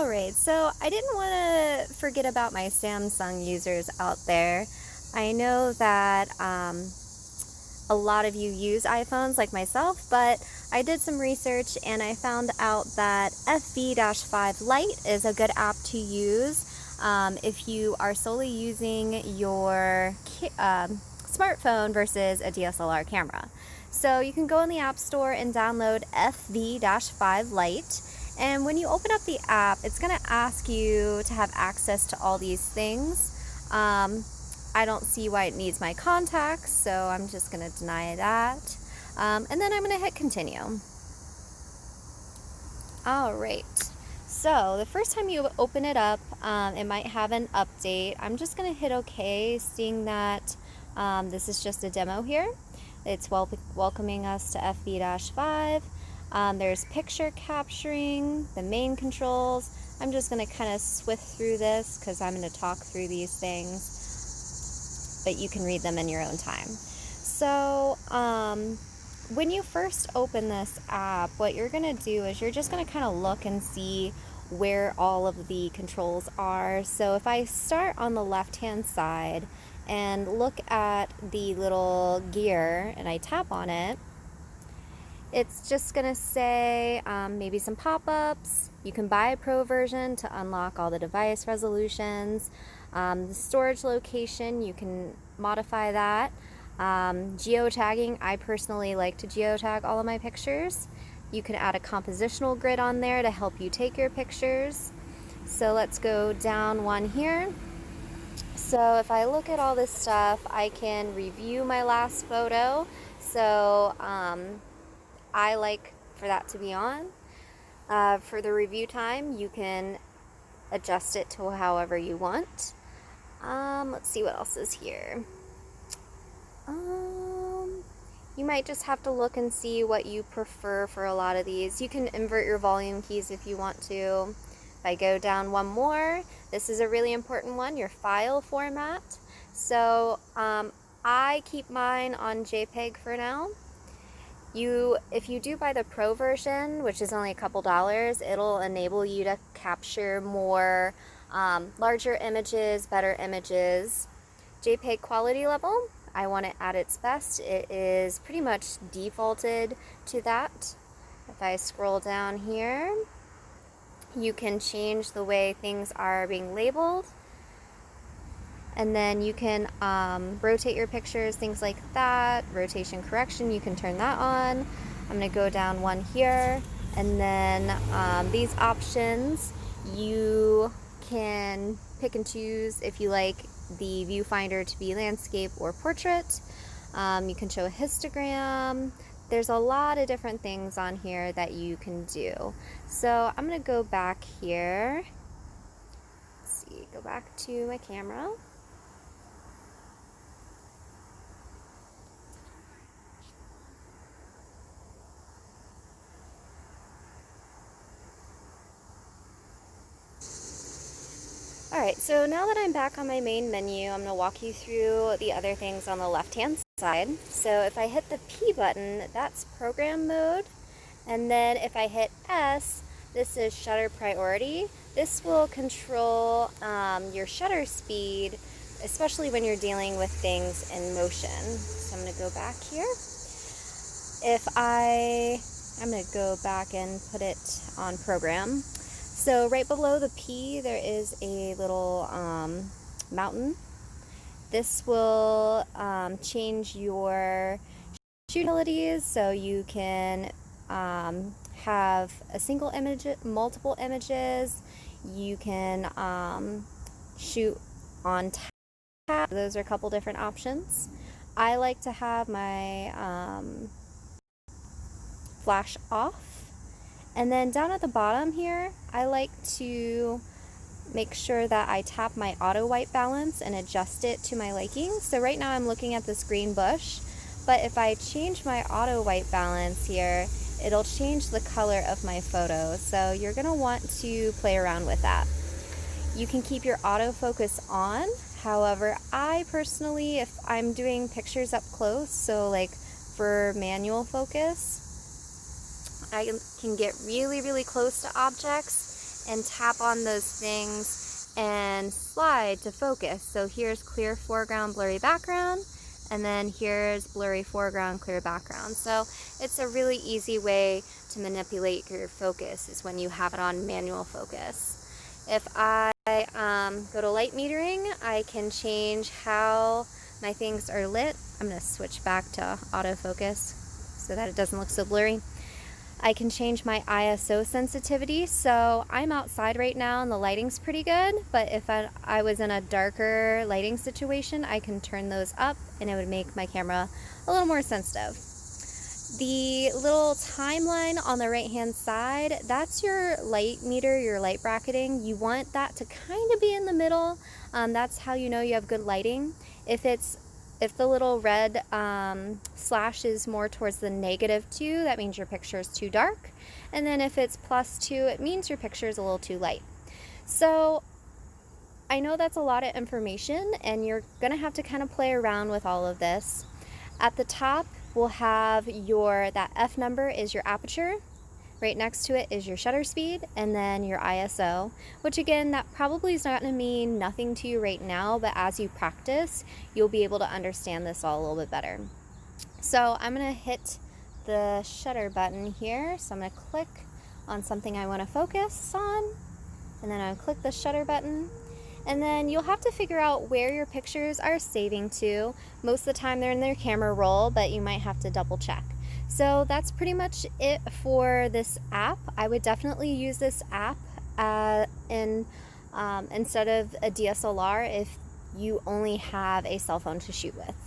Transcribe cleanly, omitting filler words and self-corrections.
Alright, so I didn't want to forget about my Samsung users out there. I know that a lot of you use iPhones like myself, but I did some research and I found out that FV-5 Lite is a good app to use if you are solely using your smartphone versus a DSLR camera. So you can go in the App Store and download FV-5 Lite. And when you open up the app, it's going to ask you to have access to all these things. I don't see why it needs my contacts, so I'm just going to deny that. And then I'm going to hit continue. Alright, so the first time you open it up, it might have an update. I'm just going to hit OK, seeing that this is just a demo here. It's welcoming us to FV-5. There's picture capturing, the main controls. I'm just going to kind of swift through this because I'm going to talk through these things, but you can read them in your own time. So when you first open this app, what you're going to do is you're just going to kind of look and see where all of the controls are. So if I start on the left-hand side and look at the little gear and I tap on it, it's just going to say maybe some pop-ups. You can buy a pro version to unlock all the device resolutions. The storage location, you can modify that. Geotagging, I personally like to geotag all of my pictures. You can add a compositional grid on there to help you take your pictures. So let's go down one here. So if I look at all this stuff, I can review my last photo. So I like for that to be on. For the review time, you can adjust it to however you want. Let's see what else is here. You might just have to look and see what you prefer for a lot of these. You can invert your volume keys if you want to. If I go down one more, this is a really important one, your file format. So I keep mine on JPEG for now. If you do buy the pro version, which is only a couple dollars, it'll enable you to capture more larger images, better images. JPEG quality level, I want it at its best. It is pretty much defaulted to that. If I scroll down here, you can change the way things are being labeled. And then you can rotate your pictures, things like that. Rotation correction, you can turn that on. I'm going to go down one here. And then these options, you can pick and choose if you like the viewfinder to be landscape or portrait. You can show a histogram. There's a lot of different things on here that you can do. So I'm going to go back here. Let's see, go back to my camera. Alright, so now that I'm back on my main menu, I'm going to walk you through the other things on the left-hand side. So if I hit the P button, that's program mode. And then if I hit S, this is shutter priority. This will control your shutter speed, especially when you're dealing with things in motion. So I'm going to go back here. I'm going to go back and put it on program. So right below the P, there is a little mountain. This will change your utilities, so you can have a single image, multiple images. You can shoot on tap. Those are a couple different options. I like to have my flash off. And then down at the bottom here, I like to make sure that I tap my auto white balance and adjust it to my liking. So right now I'm looking at this green bush, but if I change my auto white balance here, it'll change the color of my photo. So you're going to want to play around with that. You can keep your autofocus on. However, I personally, if I'm doing pictures up close, so like for manual focus, I can get really, really close to objects and tap on those things and slide to focus. So here's clear foreground, blurry background, and then here's blurry foreground, clear background. So it's a really easy way to manipulate your focus is when you have it on manual focus. If I go to light metering, I can change how my things are lit. I'm going to switch back to autofocus so that it doesn't look so blurry. I can change my ISO sensitivity. So I'm outside right now and the lighting's pretty good, but if I was in a darker lighting situation, I can turn those up and it would make my camera a little more sensitive. The little timeline on the right hand side, that's your light meter, your light bracketing. You want that to kind of be in the middle. That's how you know you have good lighting. If the little red slash is more towards the -2, that means your picture is too dark. And then if it's +2, it means your picture is a little too light. So I know that's a lot of information and you're gonna have to kind of play around with all of this. At the top, we'll have that F number is your aperture. Right next to it is your shutter speed and then your ISO, which again, that probably is not going to mean nothing to you right now, but as you practice, you'll be able to understand this all a little bit better. So I'm going to hit the shutter button here. So I'm going to click on something I want to focus on, and then I'll click the shutter button. And then you'll have to figure out where your pictures are saving to. Most of the time they're in their camera roll, but you might have to double check. So that's pretty much it for this app. I would definitely use this app instead of a DSLR if you only have a cell phone to shoot with.